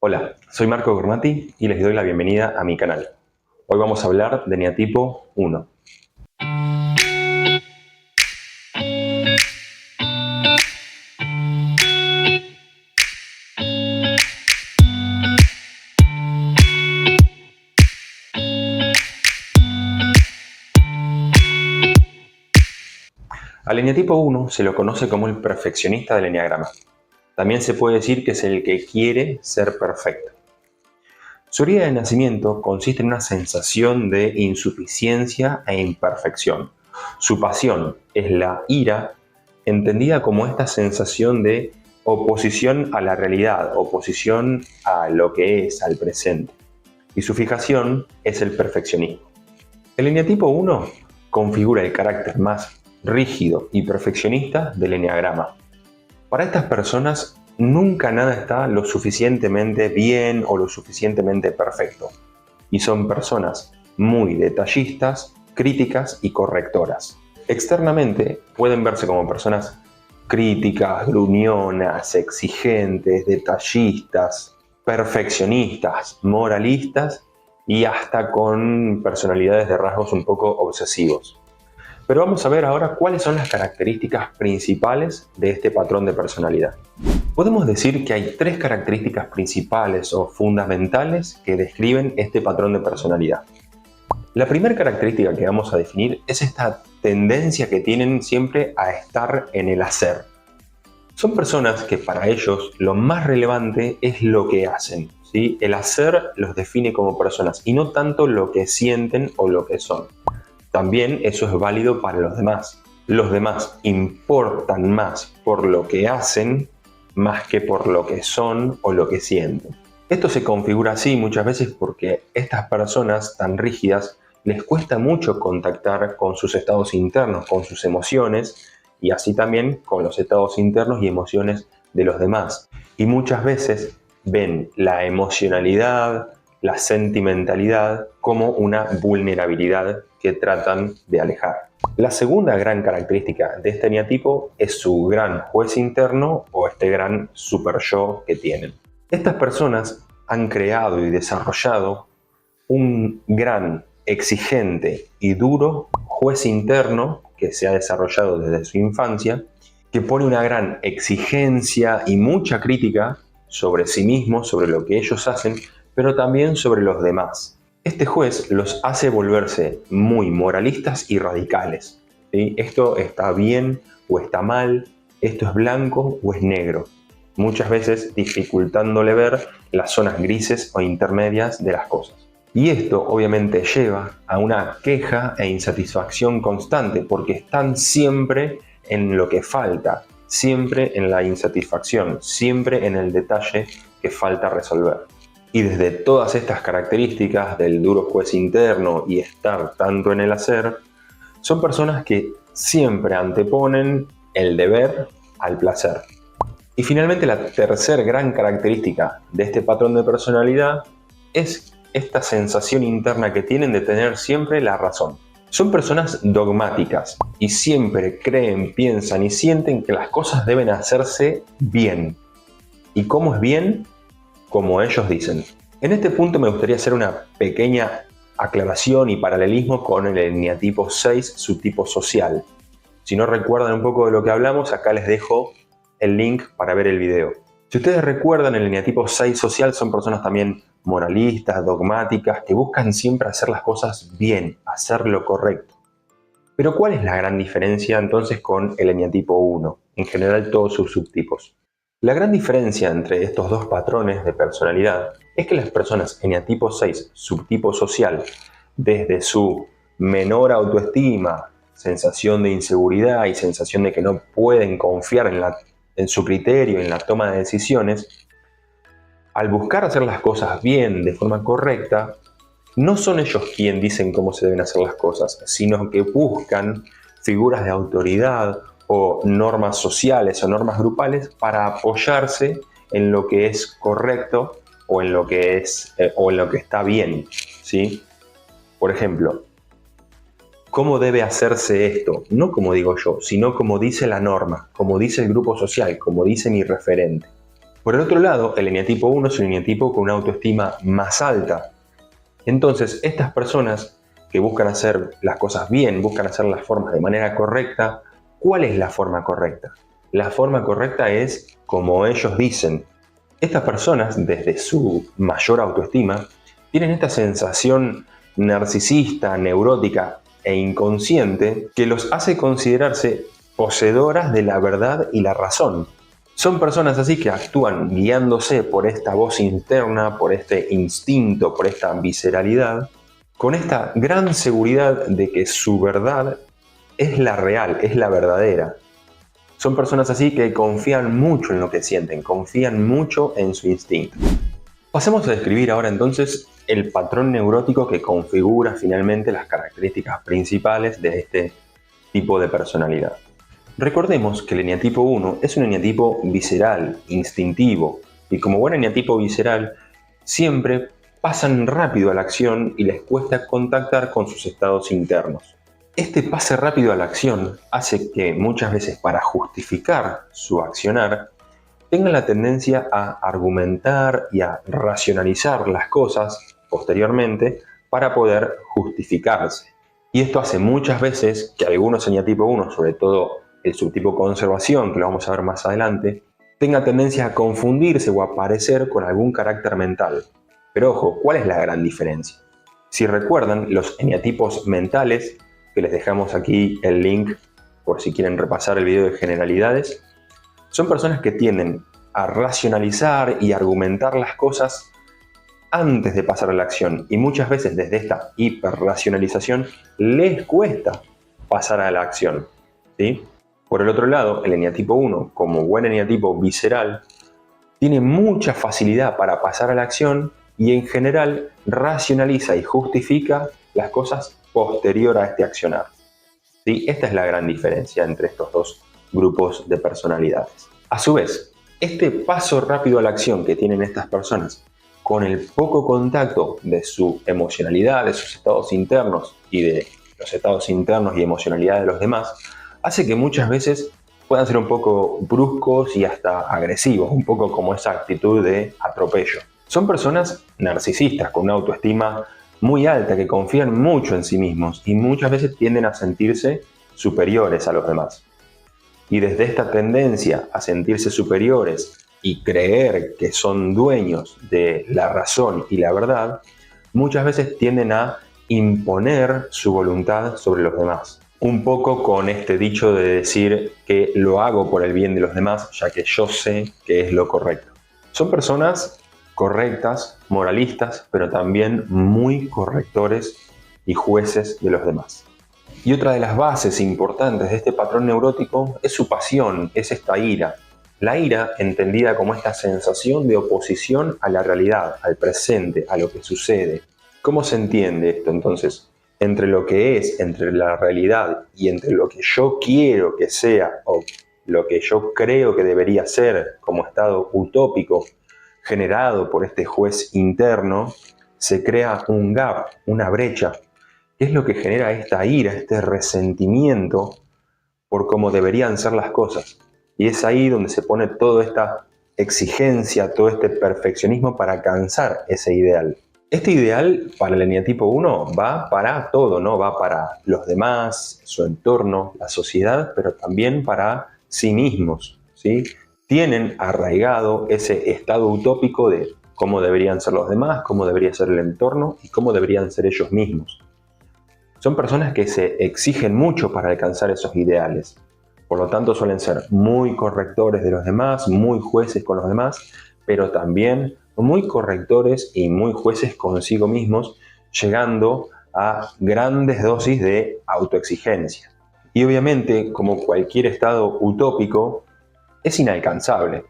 Hola, soy Marco Gormati y les doy la bienvenida a mi canal. Hoy vamos a hablar de eneatipo 1. Al eneatipo 1 se lo conoce como el perfeccionista del eneagrama. También se puede decir que es el que quiere ser perfecto. Su herida de nacimiento consiste en una sensación de insuficiencia e imperfección. Su pasión es la ira, entendida como esta sensación de oposición a la realidad, oposición a lo que es, al presente. Y su fijación es el perfeccionismo. El eneatipo 1 configura el carácter más rígido y perfeccionista del eneagrama. Para estas personas nunca nada está lo suficientemente bien o lo suficientemente perfecto, y son personas muy detallistas, críticas y correctoras. Externamente pueden verse como personas críticas, gruñonas, exigentes, detallistas, perfeccionistas, moralistas y hasta con personalidades de rasgos un poco obsesivos. Pero vamos a ver ahora cuáles son las características principales de este patrón de personalidad. Podemos decir que hay tres características principales o fundamentales que describen este patrón de personalidad. La primera característica que vamos a definir es esta tendencia que tienen siempre a estar en el hacer. Son personas que para ellos lo más relevante es lo que hacen, ¿sí? El hacer los define como personas y no tanto lo que sienten o lo que son. También eso es válido para los demás. Los demás importan más por lo que hacen más que por lo que son o lo que sienten. Esto se configura así muchas veces porque estas personas tan rígidas les cuesta mucho contactar con sus estados internos, con sus emociones y así también con los estados internos y emociones de los demás. Y muchas veces ven la emocionalidad, la sentimentalidad como una vulnerabilidad que tratan de alejar. La segunda gran característica de este eneatipo es su gran juez interno o este gran super yo que tienen. Estas personas han creado y desarrollado un gran, exigente y duro juez interno que se ha desarrollado desde su infancia, que pone una gran exigencia y mucha crítica sobre sí mismos, sobre lo que ellos hacen, pero también sobre los demás. Este juez los hace volverse muy moralistas y radicales, ¿sí? Esto está bien o está mal, esto es blanco o es negro, muchas veces dificultándole ver las zonas grises o intermedias de las cosas. Y esto obviamente lleva a una queja e insatisfacción constante porque están siempre en lo que falta, siempre en la insatisfacción, siempre en el detalle que falta resolver. Y desde todas estas características del duro juez interno y estar tanto en el hacer, son personas que siempre anteponen el deber al placer. Y finalmente la tercera gran característica de este patrón de personalidad es esta sensación interna que tienen de tener siempre la razón. Son personas dogmáticas y siempre creen, piensan y sienten que las cosas deben hacerse bien. ¿Y cómo es bien? Como ellos dicen. En este punto me gustaría hacer una pequeña aclaración y paralelismo con el eneatipo 6, subtipo social. Si no recuerdan un poco de lo que hablamos, acá les dejo el link para ver el video. Si ustedes recuerdan, el eneatipo 6 social son personas también moralistas, dogmáticas, que buscan siempre hacer las cosas bien, hacer lo correcto. Pero ¿cuál es la gran diferencia entonces con el eneatipo 1? En general todos sus subtipos. La gran diferencia entre estos dos patrones de personalidad es que las personas eneatipo 6, subtipo social, desde su menor autoestima, sensación de inseguridad y sensación de que no pueden confiar en su criterio, en la toma de decisiones, al buscar hacer las cosas bien, de forma correcta, no son ellos quienes dicen cómo se deben hacer las cosas, sino que buscan figuras de autoridad o normas sociales o normas grupales para apoyarse en lo que es correcto o en lo que está bien, ¿sí? Por ejemplo, ¿cómo debe hacerse esto? No como digo yo, sino como dice la norma, como dice el grupo social, como dice mi referente. Por el otro lado, el eneatipo 1 es un eneatipo con una autoestima más alta. Entonces, estas personas que buscan hacer las cosas bien, buscan hacer las formas de manera correcta, ¿cuál es la forma correcta? La forma correcta es como ellos dicen. Estas personas, desde su mayor autoestima, tienen esta sensación narcisista, neurótica e inconsciente que los hace considerarse poseedoras de la verdad y la razón. Son personas así que actúan guiándose por esta voz interna, por este instinto, por esta visceralidad, con esta gran seguridad de que su verdad es la real, es la verdadera. Son personas así que confían mucho en lo que sienten, confían mucho en su instinto. Pasemos a describir ahora entonces el patrón neurótico que configura finalmente las características principales de este tipo de personalidad. Recordemos que el eneatipo 1 es un eneatipo visceral, instintivo, y como buen eneatipo visceral, siempre pasan rápido a la acción y les cuesta contactar con sus estados internos. Este pase rápido a la acción hace que muchas veces para justificar su accionar tengan la tendencia a argumentar y a racionalizar las cosas posteriormente para poder justificarse. Y esto hace muchas veces que algunos eneatipo 1, sobre todo el subtipo conservación, que lo vamos a ver más adelante, tenga tendencia a confundirse o a parecer con algún carácter mental. Pero ojo, ¿cuál es la gran diferencia? Si recuerdan, los eneatipos mentales, que les dejamos aquí el link por si quieren repasar el video de generalidades, son personas que tienden a racionalizar y argumentar las cosas antes de pasar a la acción, y muchas veces desde esta hiperracionalización les cuesta pasar a la acción, ¿sí? Por el otro lado, el eneatipo 1, como buen eneatipo visceral, tiene mucha facilidad para pasar a la acción y en general racionaliza y justifica las cosas posterior a este accionar. ¿Sí? Esta es la gran diferencia entre estos dos grupos de personalidades. A su vez, este paso rápido a la acción que tienen estas personas, con el poco contacto de su emocionalidad, de sus estados internos y de los estados internos y emocionalidad de los demás, hace que muchas veces puedan ser un poco bruscos y hasta agresivos, un poco como esa actitud de atropello. Son personas narcisistas con una autoestima muy alta, que confían mucho en sí mismos y muchas veces tienden a sentirse superiores a los demás. Y desde esta tendencia a sentirse superiores y creer que son dueños de la razón y la verdad, muchas veces tienden a imponer su voluntad sobre los demás. Un poco con este dicho de decir que lo hago por el bien de los demás, ya que yo sé que es lo correcto. Son personas correctas, moralistas, pero también muy correctores y jueces de los demás. Y otra de las bases importantes de este patrón neurótico es su pasión, es esta ira. La ira entendida como esta sensación de oposición a la realidad, al presente, a lo que sucede. ¿Cómo se entiende esto entonces? Entre lo que es, entre la realidad y entre lo que yo quiero que sea o lo que yo creo que debería ser como estado utópico generado por este juez interno, se crea un gap, una brecha, que es lo que genera esta ira, este resentimiento por cómo deberían ser las cosas. Y es ahí donde se pone toda esta exigencia, todo este perfeccionismo para alcanzar ese ideal. Este ideal para el eneatipo 1 va para todo, ¿no? Va para los demás, su entorno, la sociedad, pero también para sí mismos, ¿sí? Tienen arraigado ese estado utópico de cómo deberían ser los demás, cómo debería ser el entorno y cómo deberían ser ellos mismos. Son personas que se exigen mucho para alcanzar esos ideales. Por lo tanto, suelen ser muy correctores de los demás, muy jueces con los demás, pero también muy correctores y muy jueces consigo mismos, llegando a grandes dosis de autoexigencia. Y obviamente, como cualquier estado utópico, es inalcanzable.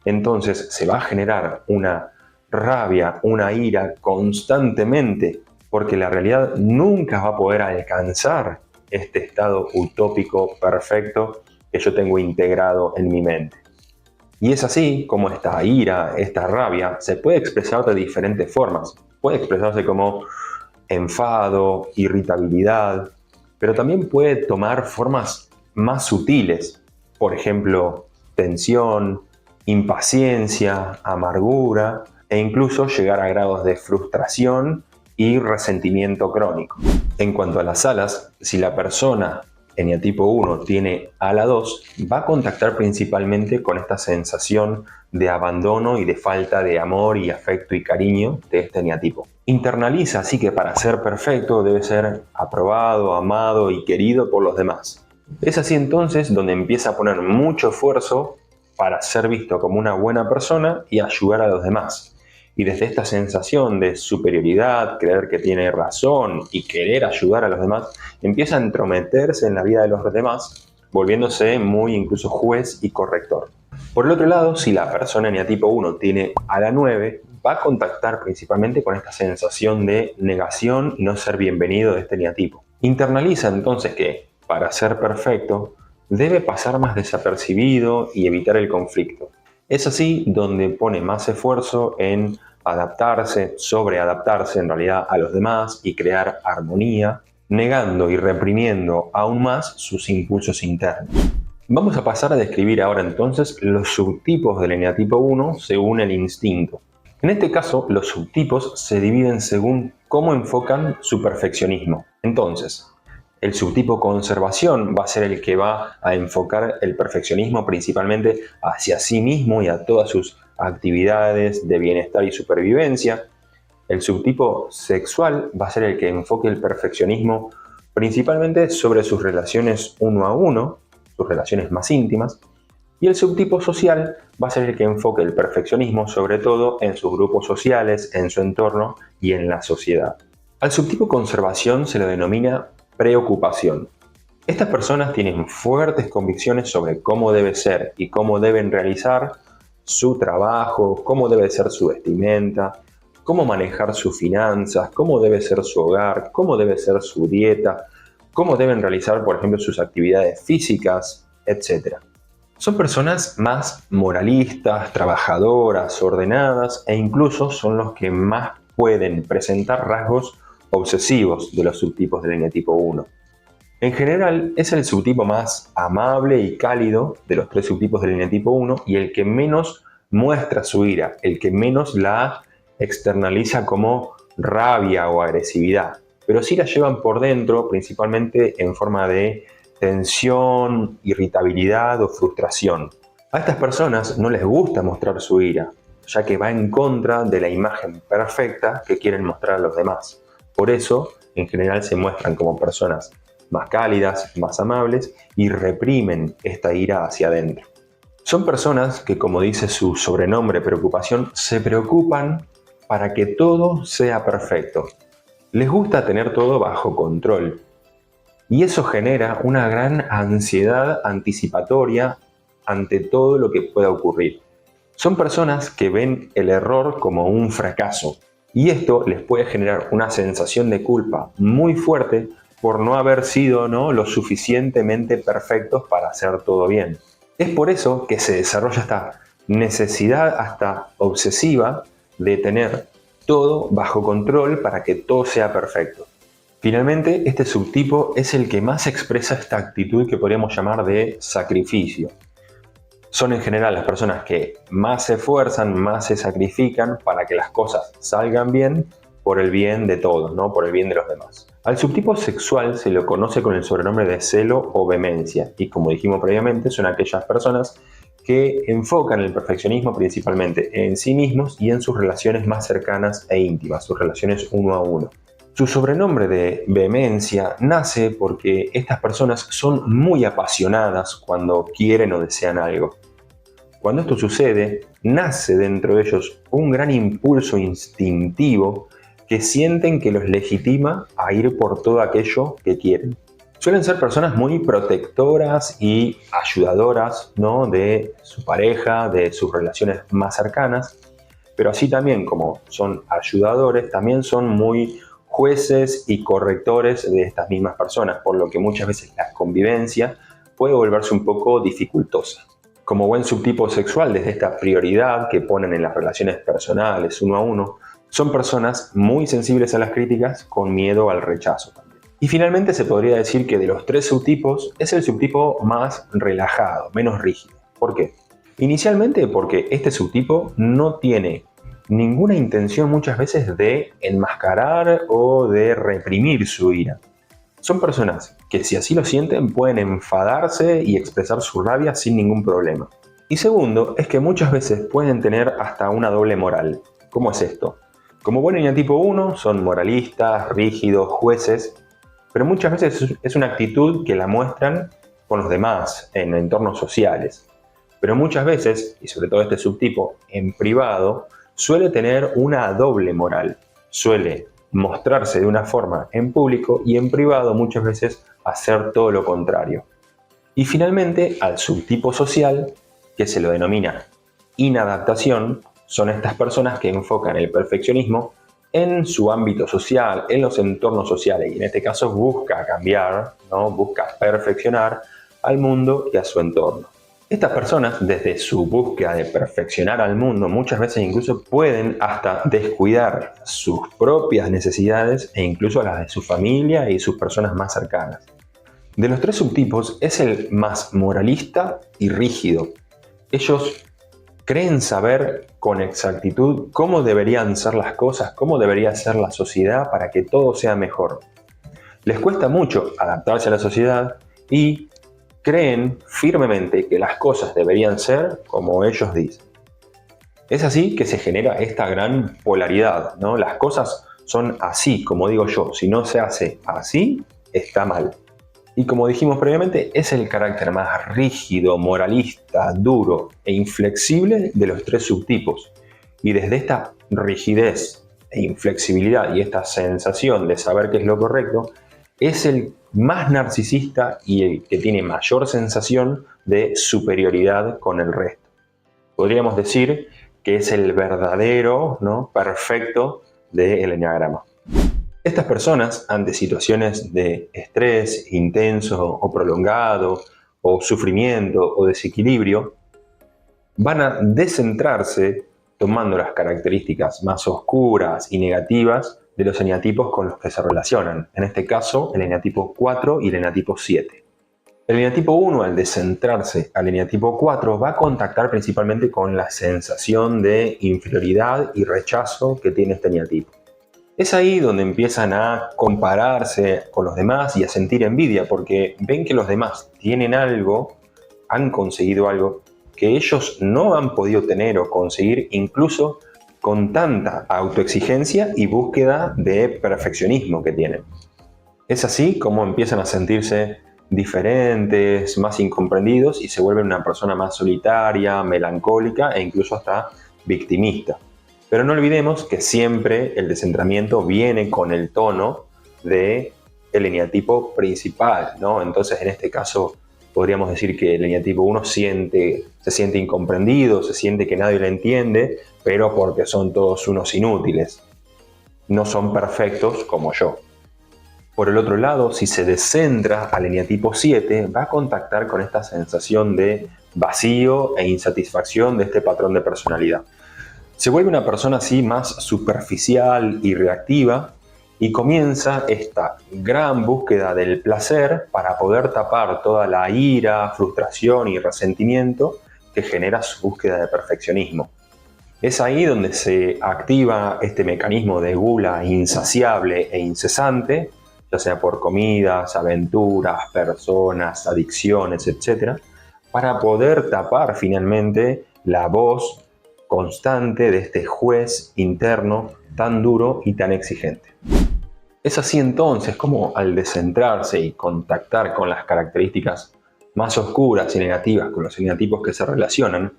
Entonces se va a generar una rabia, una ira constantemente, porque la realidad nunca va a poder alcanzar este estado utópico perfecto que yo tengo integrado en mi mente. Y es así como esta ira, esta rabia, se puede expresar de diferentes formas. Puede expresarse como enfado, irritabilidad, pero también puede tomar formas más sutiles. Por ejemplo, tensión, impaciencia, amargura e incluso llegar a grados de frustración y resentimiento crónico. En cuanto a las alas, si la persona eneatipo 1 tiene ala 2, va a contactar principalmente con esta sensación de abandono y de falta de amor y afecto y cariño de este eneatipo. Internaliza así que para ser perfecto debe ser aprobado, amado y querido por los demás. Es así entonces donde empieza a poner mucho esfuerzo para ser visto como una buena persona y ayudar a los demás. Y desde esta sensación de superioridad, creer que tiene razón y querer ayudar a los demás, empieza a entrometerse en la vida de los demás, volviéndose muy incluso juez y corrector. Por el otro lado, si la persona eneatipo 1 tiene ala 9, va a contactar principalmente con esta sensación de negación y no ser bienvenido de este eneatipo. Internaliza entonces que, para ser perfecto, debe pasar más desapercibido y evitar el conflicto. Es así donde pone más esfuerzo en adaptarse, sobreadaptarse en realidad a los demás y crear armonía, negando y reprimiendo aún más sus impulsos internos. Vamos a pasar a describir ahora entonces los subtipos del eneatipo 1 según el instinto. En este caso, los subtipos se dividen según cómo enfocan su perfeccionismo. Entonces, el subtipo conservación va a ser el que va a enfocar el perfeccionismo principalmente hacia sí mismo y a todas sus actividades de bienestar y supervivencia. El subtipo sexual va a ser el que enfoque el perfeccionismo principalmente sobre sus relaciones uno a uno, sus relaciones más íntimas. Y el subtipo social va a ser el que enfoque el perfeccionismo sobre todo en sus grupos sociales, en su entorno y en la sociedad. Al subtipo conservación se lo denomina preocupación. Estas personas tienen fuertes convicciones sobre cómo debe ser y cómo deben realizar su trabajo, cómo debe ser su vestimenta, cómo manejar sus finanzas, cómo debe ser su hogar, cómo debe ser su dieta, cómo deben realizar, por ejemplo, sus actividades físicas, etc. Son personas más moralistas, trabajadoras, ordenadas e incluso son los que más pueden presentar rasgos obsesivos de los subtipos del eneatipo 1. En general, es el subtipo más amable y cálido de los tres subtipos del eneatipo 1 y el que menos muestra su ira, el que menos la externaliza como rabia o agresividad, pero sí la llevan por dentro, principalmente en forma de tensión, irritabilidad o frustración. A estas personas no les gusta mostrar su ira, ya que va en contra de la imagen perfecta que quieren mostrar a los demás. Por eso, en general se muestran como personas más cálidas, más amables y reprimen esta ira hacia adentro. Son personas que, como dice su sobrenombre preocupación, se preocupan para que todo sea perfecto. Les gusta tener todo bajo control. Y eso genera una gran ansiedad anticipatoria ante todo lo que pueda ocurrir. Son personas que ven el error como un fracaso. Y esto les puede generar una sensación de culpa muy fuerte por no haber sido lo suficientemente perfectos para hacer todo bien. Es por eso que se desarrolla esta necesidad hasta obsesiva de tener todo bajo control para que todo sea perfecto. Finalmente, este subtipo es el que más expresa esta actitud que podríamos llamar de sacrificio. Son en general las personas que más se esfuerzan, más se sacrifican para que las cosas salgan bien por el bien de todos, por el bien de los demás. Al subtipo sexual se lo conoce con el sobrenombre de celo o vehemencia y, como dijimos previamente, son aquellas personas que enfocan el perfeccionismo principalmente en sí mismos y en sus relaciones más cercanas e íntimas, sus relaciones uno a uno. Su sobrenombre de vehemencia nace porque estas personas son muy apasionadas cuando quieren o desean algo. Cuando esto sucede, nace dentro de ellos un gran impulso instintivo que sienten que los legitima a ir por todo aquello que quieren. Suelen ser personas muy protectoras y ayudadoras, de su pareja, de sus relaciones más cercanas, pero así también como son ayudadores, también son muy jueces y correctores de estas mismas personas, por lo que muchas veces la convivencia puede volverse un poco dificultosa. Como buen subtipo sexual, desde esta prioridad que ponen en las relaciones personales uno a uno, son personas muy sensibles a las críticas con miedo al rechazo también. Y finalmente se podría decir que de los tres subtipos es el subtipo más relajado, menos rígido. ¿Por qué? Inicialmente porque este subtipo no tiene ninguna intención muchas veces de enmascarar o de reprimir su ira. Son personas que si así lo sienten pueden enfadarse y expresar su rabia sin ningún problema. Y segundo, es que muchas veces pueden tener hasta una doble moral. ¿Cómo es esto? Como buen eneatipo 1 son moralistas, rígidos, jueces, pero muchas veces es una actitud que la muestran con los demás, en entornos sociales. Pero muchas veces, y sobre todo este subtipo, en privado, suele tener una doble moral. Suele mostrarse de una forma en público y en privado muchas veces hacer todo lo contrario. Y finalmente, al subtipo social, que se lo denomina inadaptación, son estas personas que enfocan el perfeccionismo en su ámbito social, en los entornos sociales, y en este caso busca cambiar, ¿no? Busca perfeccionar al mundo y a su entorno. Estas personas, desde su búsqueda de perfeccionar al mundo, muchas veces incluso pueden hasta descuidar sus propias necesidades e incluso las de su familia y sus personas más cercanas. De los tres subtipos es el más moralista y rígido. Ellos creen saber con exactitud cómo deberían ser las cosas, cómo debería ser la sociedad para que todo sea mejor. Les cuesta mucho adaptarse a la sociedad y creen firmemente que las cosas deberían ser como ellos dicen. Es así que se genera esta gran polaridad, ¿no? Las cosas son así, como digo yo. Si no se hace así, está mal. Y como dijimos previamente, es el carácter más rígido, moralista, duro e inflexible de los tres subtipos. Y desde esta rigidez e inflexibilidad y esta sensación de saber qué es lo correcto, es el más narcisista y el que tiene mayor sensación de superioridad con el resto. Podríamos decir que es el verdadero, ¿no?, perfecto del eneagrama. Estas personas, ante situaciones de estrés intenso o prolongado, o sufrimiento o desequilibrio, van a descentrarse tomando las características más oscuras y negativas de los eneatipos con los que se relacionan. En este caso, el eneatipo 4 y el eneatipo 7. El eneatipo 1, al descentrarse al eneatipo 4, va a contactar principalmente con la sensación de inferioridad y rechazo que tiene este eneatipo. Es ahí donde empiezan a compararse con los demás y a sentir envidia, porque ven que los demás tienen algo, han conseguido algo que ellos no han podido tener o conseguir, incluso con tanta autoexigencia y búsqueda de perfeccionismo que tienen. Es así como empiezan a sentirse diferentes, más incomprendidos y se vuelven una persona más solitaria, melancólica e incluso hasta victimista. Pero no olvidemos que siempre el descentramiento viene con el tono del eneatipo principal, ¿no? Entonces, en este caso, podríamos decir que el eneatipo 1 se siente incomprendido, se siente que nadie le entiende, pero porque son todos unos inútiles. No son perfectos como yo. Por el otro lado, si se descentra al eneatipo 7, va a contactar con esta sensación de vacío e insatisfacción de este patrón de personalidad. Se vuelve una persona así más superficial y reactiva y comienza esta gran búsqueda del placer para poder tapar toda la ira, frustración y resentimiento que genera su búsqueda de perfeccionismo. Es ahí donde se activa este mecanismo de gula insaciable e incesante, ya sea por comidas, aventuras, personas, adicciones, etc., para poder tapar finalmente la voz constante de este juez interno tan duro y tan exigente. Es así entonces como al descentrarse y contactar con las características más oscuras y negativas con los eneatipos que se relacionan,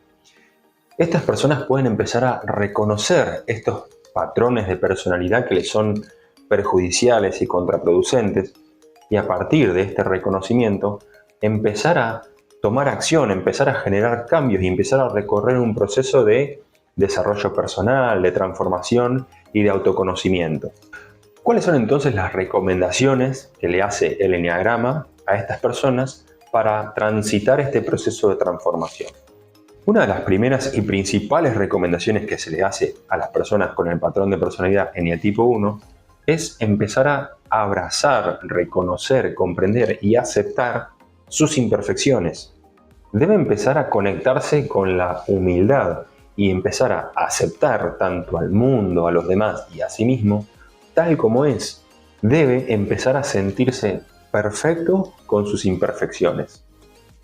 estas personas pueden empezar a reconocer estos patrones de personalidad que les son perjudiciales y contraproducentes y a partir de este reconocimiento empezar a tomar acción, empezar a generar cambios y empezar a recorrer un proceso de desarrollo personal, de transformación y de autoconocimiento. ¿Cuáles son entonces las recomendaciones que le hace el eneagrama a estas personas para transitar este proceso de transformación? Una de las primeras y principales recomendaciones que se le hace a las personas con el patrón de personalidad eneatipo 1 es empezar a abrazar, reconocer, comprender y aceptar sus imperfecciones. debe empezar a conectarse con la humildad y empezar a aceptar tanto al mundo, a los demás y a sí mismo, tal como es. Debe empezar a sentirse perfecto con sus imperfecciones.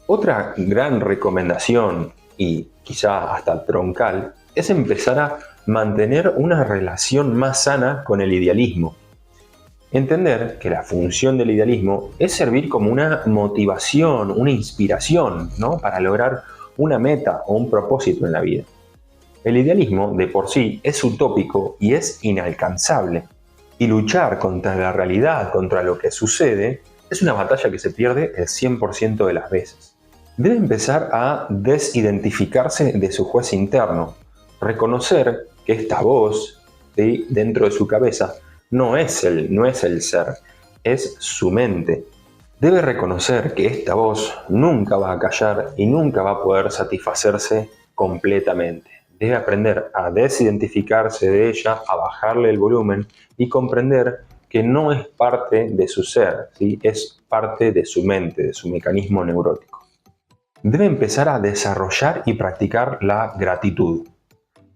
Otra gran recomendación, y quizá hasta troncal, es empezar a mantener una relación más sana con el idealismo. Entender que la función del idealismo es servir como una motivación, una inspiración, ¿no? Para lograr una meta o un propósito en la vida. El idealismo de por sí es utópico y es inalcanzable. Y luchar contra la realidad, contra lo que sucede, es una batalla que se pierde el 100% de las veces. Debe empezar a desidentificarse de su juez interno, reconocer que esta voz, ¿sí?, dentro de su cabeza no es el ser, es su mente. Debe reconocer que esta voz nunca va a callar y nunca va a poder satisfacerse completamente. Debe aprender a desidentificarse de ella, a bajarle el volumen y comprender que no es parte de su ser, ¿sí?, es parte de su mente, de su mecanismo neurótico. Debe empezar a desarrollar y practicar la gratitud.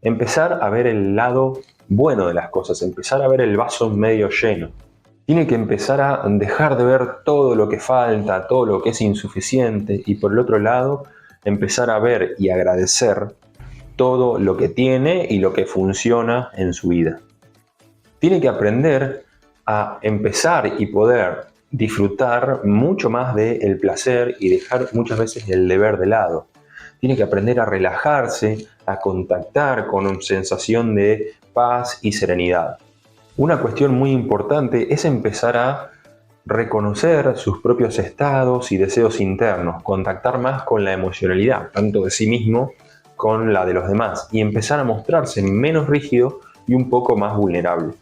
Empezar a ver el lado bueno de las cosas, empezar a ver el vaso medio lleno. Tiene que empezar a dejar de ver todo lo que falta, todo lo que es insuficiente y por el otro lado empezar a ver y agradecer todo lo que tiene y lo que funciona en su vida. Tiene que aprender a empezar y poder disfrutar mucho más del placer y dejar muchas veces el deber de lado. Tiene que aprender a relajarse, a contactar con una sensación de paz y serenidad. Una cuestión muy importante es empezar a reconocer sus propios estados y deseos internos, contactar más con la emocionalidad, tanto de sí mismo con la de los demás, y empezar a mostrarse menos rígido y un poco más vulnerable.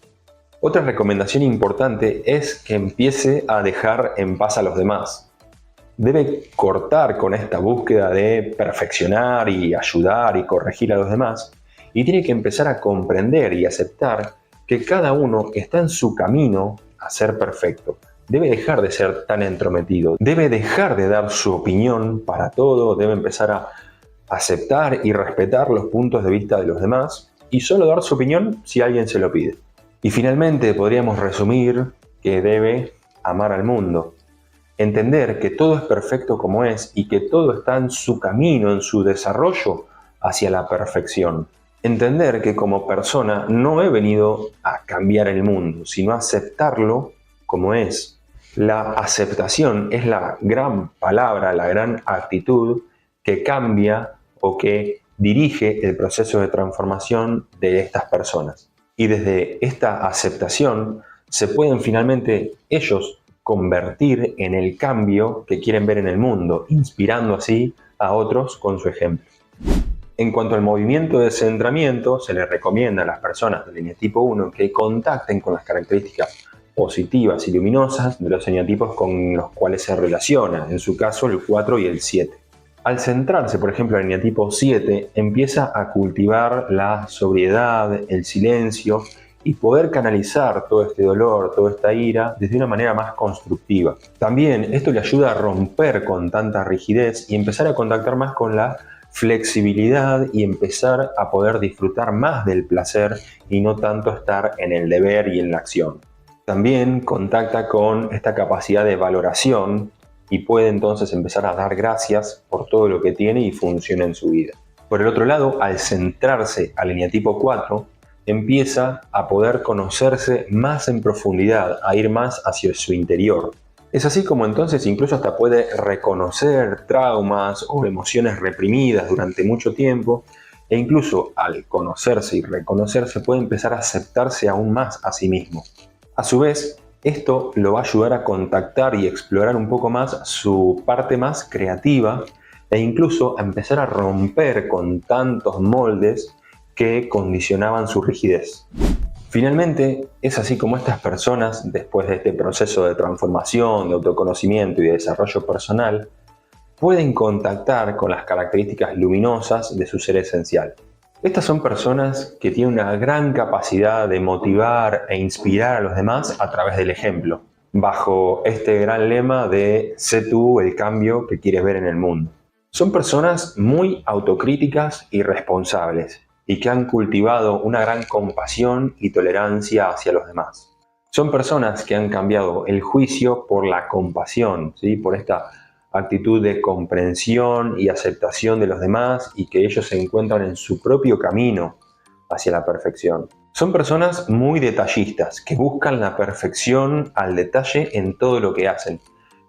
Otra recomendación importante es que empiece a dejar en paz a los demás. Debe cortar con esta búsqueda de perfeccionar y ayudar y corregir a los demás, y tiene que empezar a comprender y aceptar que cada uno está en su camino a ser perfecto. Debe dejar de ser tan entrometido, debe dejar de dar su opinión para todo, debe empezar a aceptar y respetar los puntos de vista de los demás y solo dar su opinión si alguien se lo pide. Y finalmente podríamos resumir que debe amar al mundo, entender que todo es perfecto como es y que todo está en su camino, en su desarrollo hacia la perfección. Entender que como persona no he venido a cambiar el mundo, sino a aceptarlo como es. La aceptación es la gran palabra, la gran actitud que cambia o que dirige el proceso de transformación de estas personas. Y desde esta aceptación se pueden finalmente ellos convertir en el cambio que quieren ver en el mundo, inspirando así a otros con su ejemplo. En cuanto al movimiento de centramiento, se les recomienda a las personas del eneatipo 1 que contacten con las características positivas y luminosas de los eneatipos con los cuales se relaciona, en su caso el 4 y el 7. Al centrarse, por ejemplo, el eneatipo 7, empieza a cultivar la sobriedad, el silencio y poder canalizar todo este dolor, toda esta ira, desde una manera más constructiva. También esto le ayuda a romper con tanta rigidez y empezar a contactar más con la flexibilidad y empezar a poder disfrutar más del placer y no tanto estar en el deber y en la acción. También contacta con esta capacidad de valoración y puede entonces empezar a dar gracias por todo lo que tiene y funciona en su vida. Por el otro lado, al centrarse al eneatipo 4, empieza a poder conocerse más en profundidad, a ir más hacia su interior. Es así como entonces incluso hasta puede reconocer traumas o emociones reprimidas durante mucho tiempo e incluso al conocerse y reconocerse puede empezar a aceptarse aún más a sí mismo. A su vez, esto lo va a ayudar a contactar y explorar un poco más su parte más creativa e incluso a empezar a romper con tantos moldes que condicionaban su rigidez. Finalmente, es así como estas personas, después de este proceso de transformación, de autoconocimiento y de desarrollo personal, pueden contactar con las características luminosas de su ser esencial. Estas son personas que tienen una gran capacidad de motivar e inspirar a los demás a través del ejemplo, bajo este gran lema de sé tú el cambio que quieres ver en el mundo. Son personas muy autocríticas y responsables y que han cultivado una gran compasión y tolerancia hacia los demás. Son personas que han cambiado el juicio por la compasión, ¿sí? Por esta actitud de comprensión y aceptación de los demás y que ellos se encuentran en su propio camino hacia la perfección. Son personas muy detallistas, que buscan la perfección al detalle en todo lo que hacen,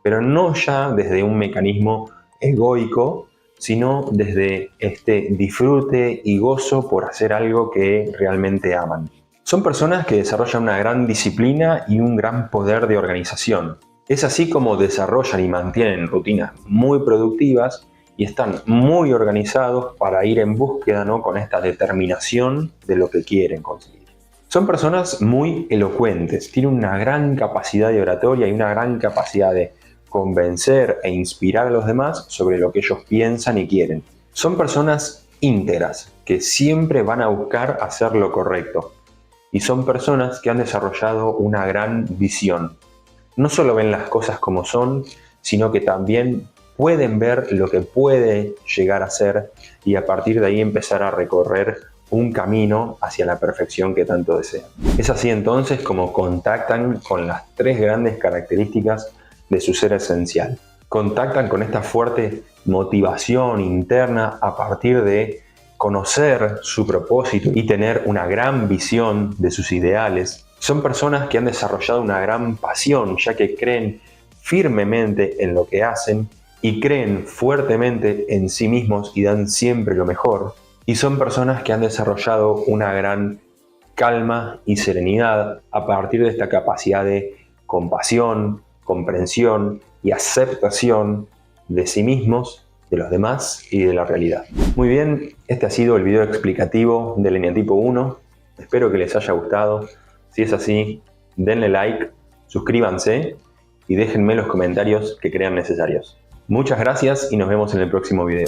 pero no ya desde un mecanismo egoico, sino desde este disfrute y gozo por hacer algo que realmente aman. Son personas que desarrollan una gran disciplina y un gran poder de organización. Es así como desarrollan y mantienen rutinas muy productivas y están muy organizados para ir en búsqueda, ¿no?, con esta determinación de lo que quieren conseguir. Son personas muy elocuentes, tienen una gran capacidad de oratoria y una gran capacidad de convencer e inspirar a los demás sobre lo que ellos piensan y quieren. Son personas íntegras, que siempre van a buscar hacer lo correcto. Y son personas que han desarrollado una gran visión. No solo ven las cosas como son, sino que también pueden ver lo que puede llegar a ser y a partir de ahí empezar a recorrer un camino hacia la perfección que tanto desean. Es así entonces como contactan con las tres grandes características de su ser esencial. Contactan con esta fuerte motivación interna a partir de conocer su propósito y tener una gran visión de sus ideales. Son personas que han desarrollado una gran pasión, ya que creen firmemente en lo que hacen y creen fuertemente en sí mismos y dan siempre lo mejor. Y son personas que han desarrollado una gran calma y serenidad a partir de esta capacidad de compasión, comprensión y aceptación de sí mismos, de los demás y de la realidad. Muy bien, este ha sido el video explicativo del eneatipo 1. Espero que les haya gustado. Si es así, denle like, suscríbanse y déjenme los comentarios que crean necesarios. Muchas gracias y nos vemos en el próximo video.